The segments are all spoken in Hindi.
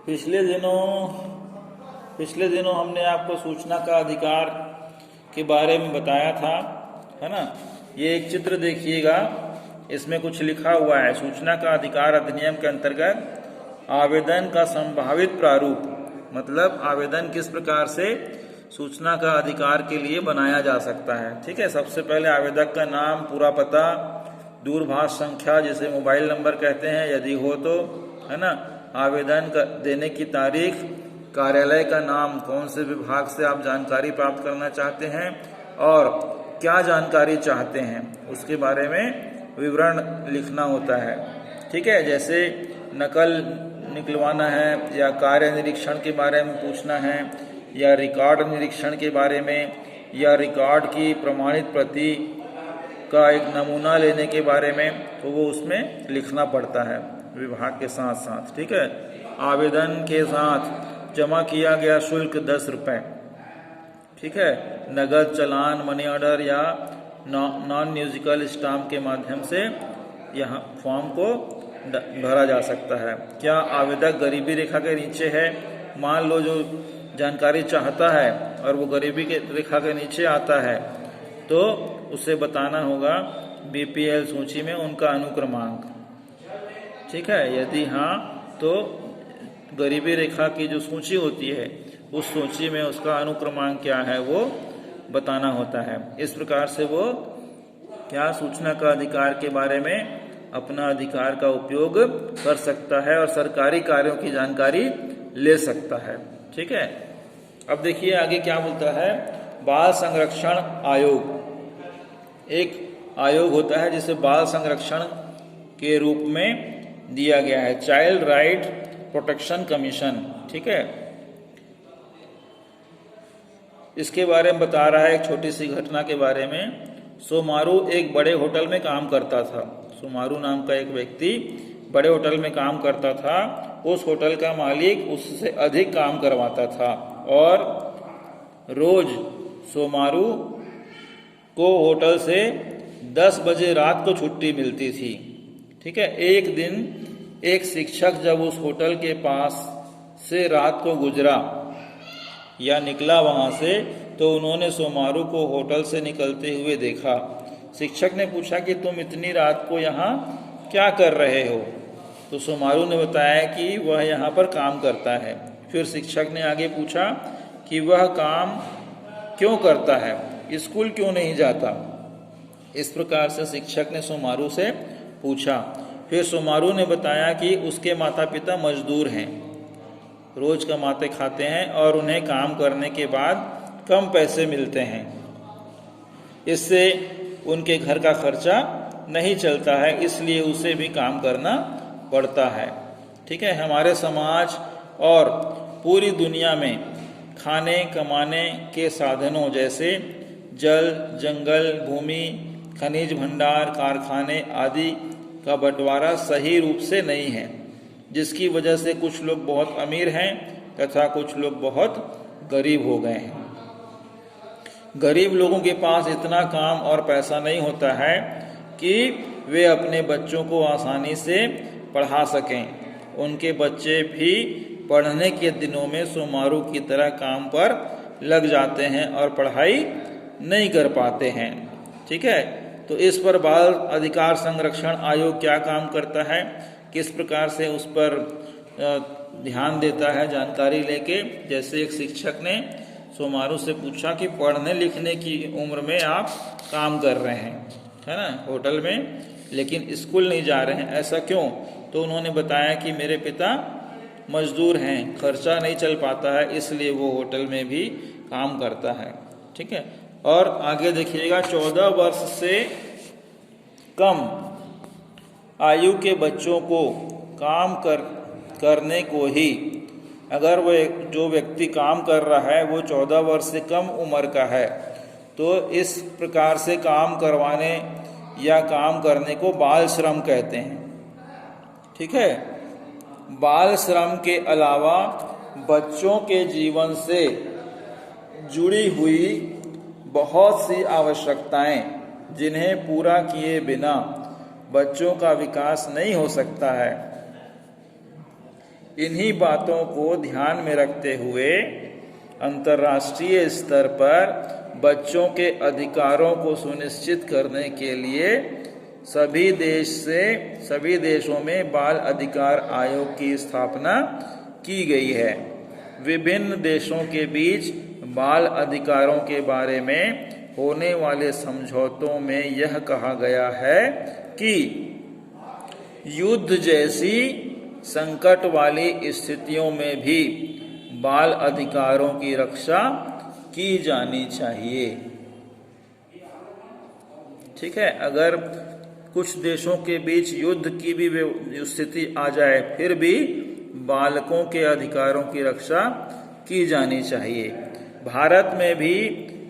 पिछले दिनों हमने आपको सूचना का अधिकार के बारे में बताया था, है ना। ये एक चित्र देखिएगा, इसमें कुछ लिखा हुआ है। सूचना का अधिकार अधिनियम के अंतर्गत आवेदन का संभावित प्रारूप, मतलब आवेदन किस प्रकार से सूचना का अधिकार के लिए बनाया जा सकता है। ठीक है, सबसे पहले आवेदक का नाम, पूरा पता, दूरभाष संख्या जिसे मोबाइल नंबर कहते हैं यदि हो तो, है ना। आवेदन देने की तारीख, कार्यालय का नाम, कौन से विभाग से आप जानकारी प्राप्त करना चाहते हैं और क्या जानकारी चाहते हैं उसके बारे में विवरण लिखना होता है। ठीक है, जैसे नकल निकलवाना है या कार्य निरीक्षण के बारे में पूछना है या रिकॉर्ड निरीक्षण के बारे में या रिकॉर्ड की प्रमाणित प्रति का एक नमूना लेने के बारे में, तो वो उसमें लिखना पड़ता है विभाग के साथ साथ। ठीक है, आवेदन के साथ जमा किया गया शुल्क 10 रुपये। ठीक है, नगद, चालान, मनी ऑर्डर या नॉन म्यूजिकल स्टाम्प के माध्यम से यहाँ फॉर्म को भरा जा सकता है। क्या आवेदक गरीबी रेखा के नीचे है? मान लो जो जानकारी चाहता है और वो गरीबी के रेखा के नीचे आता है, तो उसे बताना होगा बीपीएल सूची में उनका अनुक्रमांक। ठीक है, यदि हाँ तो गरीबी रेखा की जो सूची होती है उस सूची में उसका अनुक्रमांक क्या है वो बताना होता है। इस प्रकार से वो क्या सूचना का अधिकार के बारे में अपना अधिकार का उपयोग कर सकता है और सरकारी कार्यों की जानकारी ले सकता है। ठीक है, अब देखिए आगे क्या बोलता है। बाल संरक्षण आयोग एक आयोग होता है जिसे बाल संरक्षण के रूप में दिया गया है, चाइल्ड राइट प्रोटेक्शन कमीशन। ठीक है, इसके बारे में बता रहा है एक छोटी सी घटना के बारे में। सोमारू एक बड़े होटल में काम करता था। सोमारू नाम का एक व्यक्ति बड़े होटल में काम करता था। उस होटल का मालिक उससे अधिक काम करवाता था और रोज सोमारू को होटल से 10 बजे रात को छुट्टी मिलती थी। ठीक है, एक दिन एक शिक्षक जब उस होटल के पास से रात को गुजरा या निकला वहां से, तो उन्होंने सोमारू को होटल से निकलते हुए देखा। शिक्षक ने पूछा कि तुम इतनी रात को यहाँ क्या कर रहे हो? तो सोमारू ने बताया कि वह यहाँ पर काम करता है। फिर शिक्षक ने आगे पूछा कि वह काम क्यों करता है, स्कूल क्यों नहीं जाता? इस प्रकार से शिक्षक ने सोमारू से पूछा। फिर सोमारू ने बताया कि उसके माता पिता मजदूर हैं, रोज कमाते खाते हैं और उन्हें काम करने के बाद कम पैसे मिलते हैं। इससे उनके घर का खर्चा नहीं चलता है, इसलिए उसे भी काम करना पड़ता है। ठीक है, हमारे समाज और पूरी दुनिया में खाने कमाने के साधनों जैसे जल, जंगल, भूमि, खनिज भंडार, कारखाने आदि का बंटवारा सही रूप से नहीं है, जिसकी वजह से कुछ लोग बहुत अमीर हैं तथा कुछ लोग बहुत गरीब हो गए हैं। गरीब लोगों के पास इतना काम और पैसा नहीं होता है कि वे अपने बच्चों को आसानी से पढ़ा सकें। उनके बच्चे भी पढ़ने के दिनों में सोमारू की तरह काम पर लग जाते हैं और पढ़ाई नहीं कर पाते हैं। ठीक है, तो इस पर बाल अधिकार संरक्षण आयोग क्या काम करता है, किस प्रकार से उस पर ध्यान देता है जानकारी लेके। जैसे एक शिक्षक ने सोमारू से पूछा कि पढ़ने लिखने की उम्र में आप काम कर रहे हैं, है ना, होटल में, लेकिन स्कूल नहीं जा रहे हैं, ऐसा क्यों? तो उन्होंने बताया कि मेरे पिता मजदूर हैं, खर्चा नहीं चल पाता है, इसलिए वो होटल में भी काम करता है। ठीक है, और आगे देखिएगा, 14 वर्ष से कम आयु के बच्चों को काम करने को ही, अगर वो जो व्यक्ति काम कर रहा है वो 14 वर्ष से कम उम्र का है, तो इस प्रकार से काम करवाने या काम करने को बाल श्रम कहते हैं। ठीक है, बाल श्रम के अलावा बच्चों के जीवन से जुड़ी हुई बहुत सी आवश्यकताएं जिन्हें पूरा किए बिना बच्चों का विकास नहीं हो सकता है, इन्हीं बातों को ध्यान में रखते हुए अंतर्राष्ट्रीय स्तर पर बच्चों के अधिकारों को सुनिश्चित करने के लिए सभी देशों में बाल अधिकार आयोग की स्थापना की गई है। विभिन्न देशों के बीच बाल अधिकारों के बारे में होने वाले समझौतों में यह कहा गया है कि युद्ध जैसी संकट वाली स्थितियों में भी बाल अधिकारों की रक्षा की जानी चाहिए। ठीक है, अगर कुछ देशों के बीच युद्ध की भी स्थिति आ जाए फिर भी बालकों के अधिकारों की रक्षा की जानी चाहिए। भारत में भी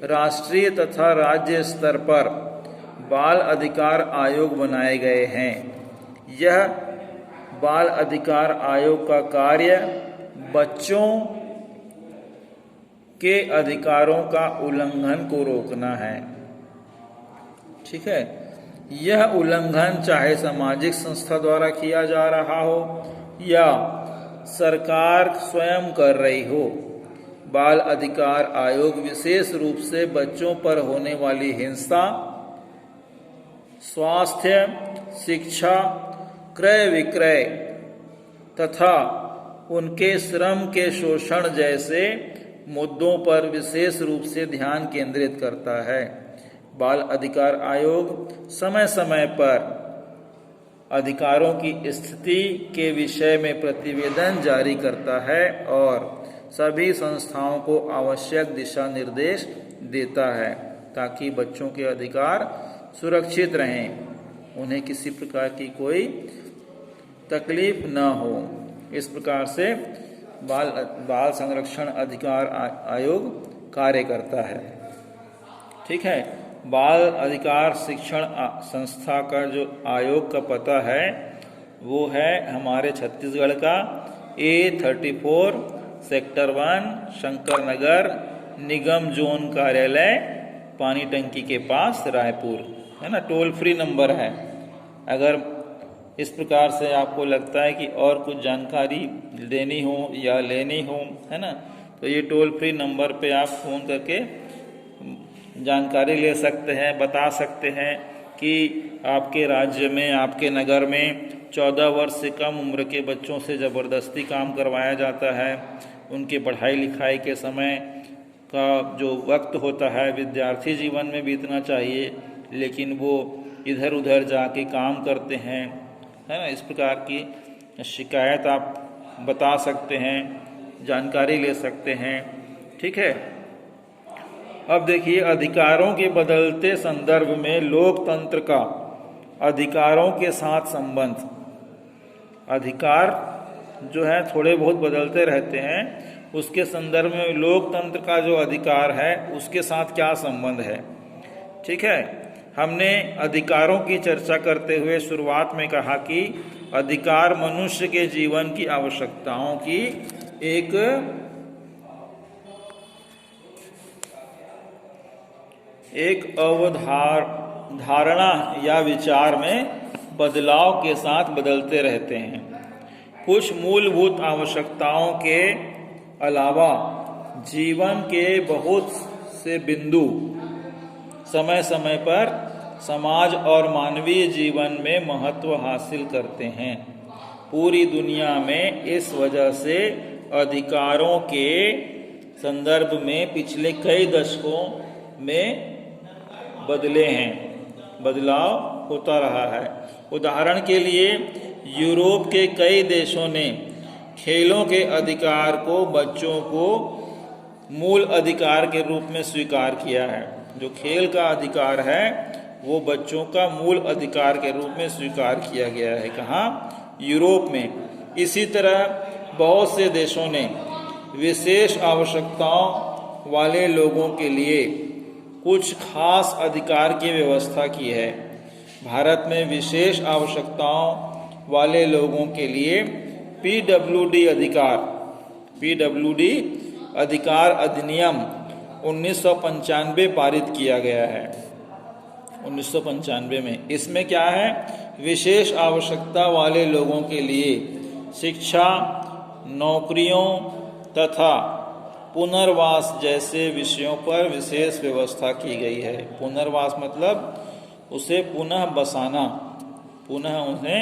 राष्ट्रीय तथा राज्य स्तर पर बाल अधिकार आयोग बनाए गए हैं। यह बाल अधिकार आयोग का कार्य बच्चों के अधिकारों का उल्लंघन को रोकना है। ठीक है, यह उल्लंघन चाहे सामाजिक संस्था द्वारा किया जा रहा हो या सरकार स्वयं कर रही हो। बाल अधिकार आयोग विशेष रूप से बच्चों पर होने वाली हिंसा, स्वास्थ्य, शिक्षा, क्रय विक्रय तथा उनके श्रम के शोषण जैसे मुद्दों पर विशेष रूप से ध्यान केंद्रित करता है। बाल अधिकार आयोग समय समय पर अधिकारों की स्थिति के विषय में प्रतिवेदन जारी करता है और सभी संस्थाओं को आवश्यक दिशा निर्देश देता है ताकि बच्चों के अधिकार सुरक्षित रहें, उन्हें किसी प्रकार की कोई तकलीफ न हो। इस प्रकार से बाल संरक्षण अधिकार आयोग कार्य करता है। ठीक है, बाल अधिकार शिक्षण संस्था का जो आयोग का पता है वो है हमारे छत्तीसगढ़ का A34 सेक्टर 1 शंकर नगर निगम जोन कार्यालय पानी टंकी के पास रायपुर, है ना। टोल फ्री नंबर है। अगर इस प्रकार से आपको लगता है कि और कुछ जानकारी देनी हो या लेनी हो, है ना, तो ये टोल फ्री नंबर पे आप फोन करके जानकारी ले सकते हैं, बता सकते हैं कि आपके राज्य में, आपके नगर में 14 वर्ष से कम उम्र के बच्चों से ज़बरदस्ती काम करवाया जाता है। उनके पढ़ाई लिखाई के समय का जो वक्त होता है विद्यार्थी जीवन में बीतना चाहिए, लेकिन वो इधर उधर जाके काम करते हैं, है ना। इस प्रकार की शिकायत आप बता सकते हैं, जानकारी ले सकते हैं। ठीक है, अब देखिए अधिकारों के बदलते संदर्भ में लोकतंत्र का अधिकारों के साथ संबंध। अधिकार जो है थोड़े बहुत बदलते रहते हैं, उसके संदर्भ में लोकतंत्र का जो अधिकार है उसके साथ क्या संबंध है। ठीक है, हमने अधिकारों की चर्चा करते हुए शुरुआत में कहा कि अधिकार मनुष्य के जीवन की आवश्यकताओं की एक अवधारणा या विचार में बदलाव के साथ बदलते रहते हैं। कुछ मूलभूत आवश्यकताओं के अलावा जीवन के बहुत से बिंदु समय समय पर समाज और मानवीय जीवन में महत्व हासिल करते हैं। पूरी दुनिया में इस वजह से अधिकारों के संदर्भ में पिछले कई दशकों में बदलाव होता रहा है। उदाहरण के लिए यूरोप के कई देशों ने खेलों के अधिकार को बच्चों को मूल अधिकार के रूप में स्वीकार किया है। जो खेल का अधिकार है वो बच्चों का मूल अधिकार के रूप में स्वीकार किया गया है। कहाँ? यूरोप में। इसी तरह बहुत से देशों ने विशेष आवश्यकताओं वाले लोगों के लिए कुछ खास अधिकार की व्यवस्था की है। भारत में विशेष आवश्यकताओं वाले लोगों के लिए पीडब्ल्यूडी अधिकार अधिनियम 1995 पारित किया गया है। 1995 में इसमें क्या है, विशेष आवश्यकता वाले लोगों के लिए शिक्षा, नौकरियों तथा पुनर्वास जैसे विषयों पर विशेष व्यवस्था की गई है। पुनर्वास मतलब उसे पुनः बसाना, पुनः उन्हें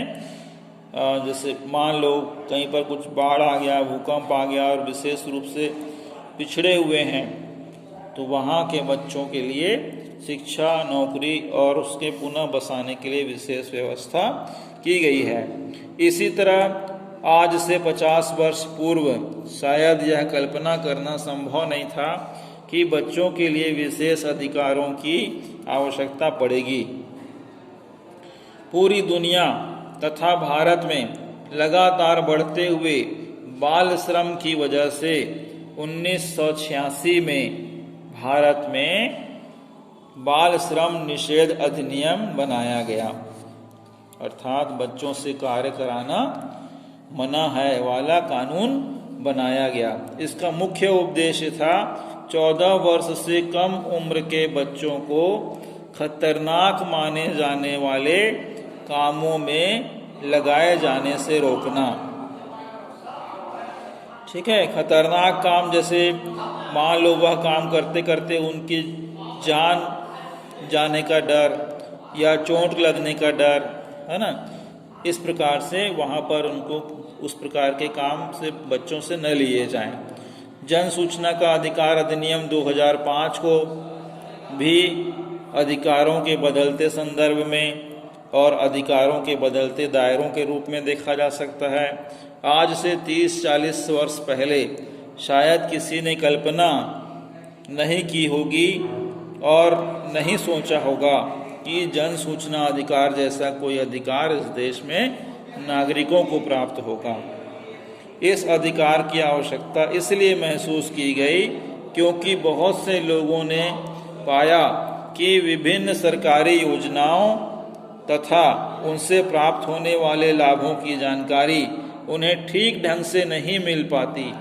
जैसे मान लो कहीं पर कुछ बाढ़ आ गया, भूकंप आ गया और विशेष रूप से पिछड़े हुए हैं, तो वहाँ के बच्चों के लिए शिक्षा, नौकरी और उसके पुनः बसाने के लिए विशेष व्यवस्था की गई है। इसी तरह आज से 50 वर्ष पूर्व शायद यह कल्पना करना संभव नहीं था कि बच्चों के लिए विशेष अधिकारों की आवश्यकता पड़ेगी। पूरी दुनिया तथा भारत में लगातार बढ़ते हुए बाल श्रम की वजह से 1986 में भारत में बाल श्रम निषेध अधिनियम बनाया गया, अर्थात बच्चों से कार्य कराना मना है वाला कानून बनाया गया। इसका मुख्य उद्देश्य था 14 वर्ष से कम उम्र के बच्चों को खतरनाक माने जाने वाले कामों में लगाए जाने से रोकना। ठीक है, खतरनाक काम जैसे मान लो वह काम करते करते उनकी जान जाने का डर या चोट लगने का डर है ना, इस प्रकार से वहाँ पर उनको उस प्रकार के काम से बच्चों से न लिए जाएं। जन सूचना का अधिकार अधिनियम 2005 को भी अधिकारों के बदलते संदर्भ में और अधिकारों के बदलते दायरों के रूप में देखा जा सकता है। आज से 30-40 वर्ष पहले शायद किसी ने कल्पना नहीं की होगी और नहीं सोचा होगा कि जन सूचना अधिकार जैसा कोई अधिकार इस देश में नागरिकों को प्राप्त होगा। इस अधिकार की आवश्यकता इसलिए महसूस की गई क्योंकि बहुत से लोगों ने पाया कि विभिन्न सरकारी योजनाओं तथा उनसे प्राप्त होने वाले लाभों की जानकारी उन्हें ठीक ढंग से नहीं मिल पाती,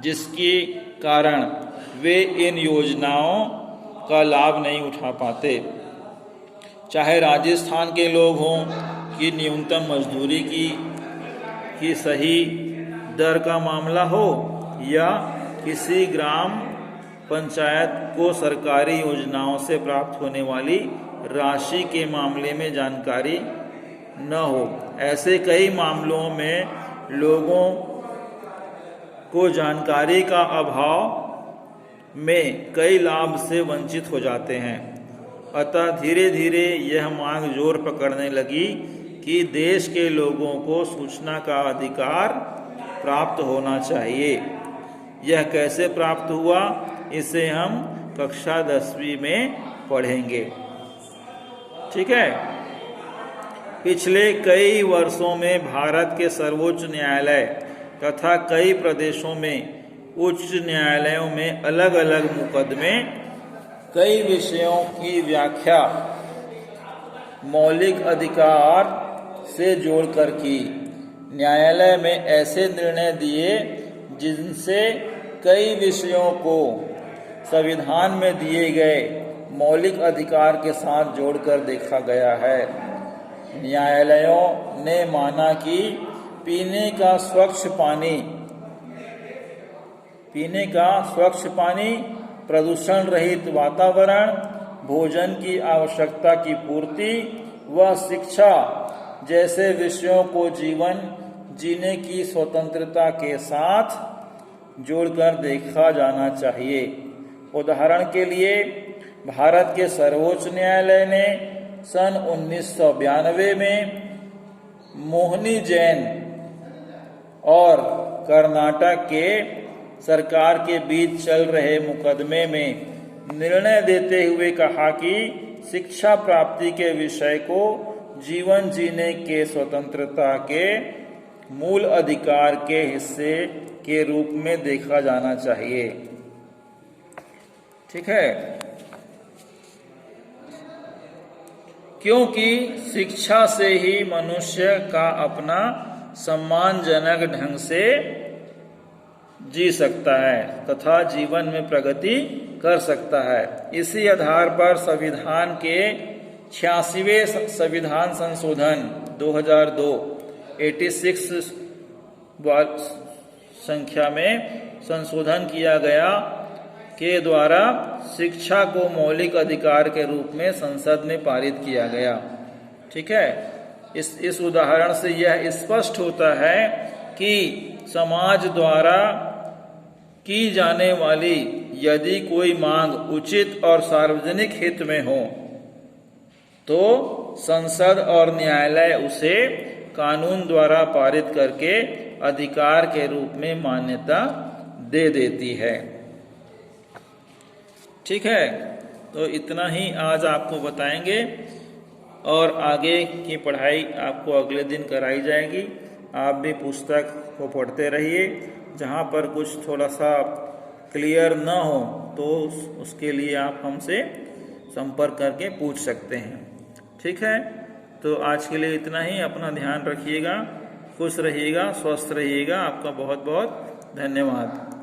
जिसके कारण वे इन योजनाओं का लाभ नहीं उठा पाते। चाहे राजस्थान के लोग हों कि न्यूनतम मजदूरी की सही दर का मामला हो या किसी ग्राम पंचायत को सरकारी योजनाओं से प्राप्त होने वाली राशि के मामले में जानकारी न हो, ऐसे कई मामलों में लोगों को जानकारी का अभाव में कई लाभ से वंचित हो जाते हैं। अतः धीरे धीरे यह मांग जोर पकड़ने लगी कि देश के लोगों को सूचना का अधिकार प्राप्त होना चाहिए। यह कैसे प्राप्त हुआ, इसे हम कक्षा 10वीं में पढ़ेंगे। ठीक है। पिछले कई वर्षों में भारत के सर्वोच्च न्यायालय तथा कई प्रदेशों में उच्च न्यायालयों में अलग अलग मुकदमे कई विषयों की व्याख्या मौलिक अधिकार से जोड़कर की। न्यायालय में ऐसे निर्णय दिए जिनसे कई विषयों को संविधान में दिए गए मौलिक अधिकार के साथ जोड़कर देखा गया है। न्यायालयों ने माना कि पीने का स्वच्छ पानी, प्रदूषण रहित वातावरण, भोजन की आवश्यकता की पूर्ति व शिक्षा जैसे विषयों को जीवन जीने की स्वतंत्रता के साथ जोड़कर देखा जाना चाहिए। उदाहरण के लिए भारत के सर्वोच्च न्यायालय ने सन 1992 में मोहनी जैन और कर्नाटक के सरकार के बीच चल रहे मुकदमे में निर्णय देते हुए कहा कि शिक्षा प्राप्ति के विषय को जीवन जीने के स्वतंत्रता के मूल अधिकार के हिस्से के रूप में देखा जाना चाहिए। ठीक है, क्योंकि शिक्षा से ही मनुष्य का अपना सम्मानजनक ढंग से जी सकता है तथा जीवन में प्रगति कर सकता है। इसी आधार पर संविधान के 86वें संविधान संशोधन 2002 86 संख्या में संशोधन किया गया के द्वारा शिक्षा को मौलिक अधिकार के रूप में संसद में पारित किया गया। ठीक है, इस उदाहरण से यह स्पष्ट होता है कि समाज द्वारा की जाने वाली यदि कोई मांग उचित और सार्वजनिक हित में हो तो संसद और न्यायालय उसे कानून द्वारा पारित करके अधिकार के रूप में मान्यता दे देती है। ठीक है, तो इतना ही आज आपको बताएंगे और आगे की पढ़ाई आपको अगले दिन कराई जाएगी। आप भी पुस्तक को पढ़ते रहिए, जहाँ पर कुछ थोड़ा सा क्लियर ना हो तो उसके लिए आप हमसे संपर्क करके पूछ सकते हैं। ठीक है, तो आज के लिए इतना ही। अपना ध्यान रखिएगा, खुश रहिएगा, स्वस्थ रहिएगा। आपका बहुत बहुत धन्यवाद।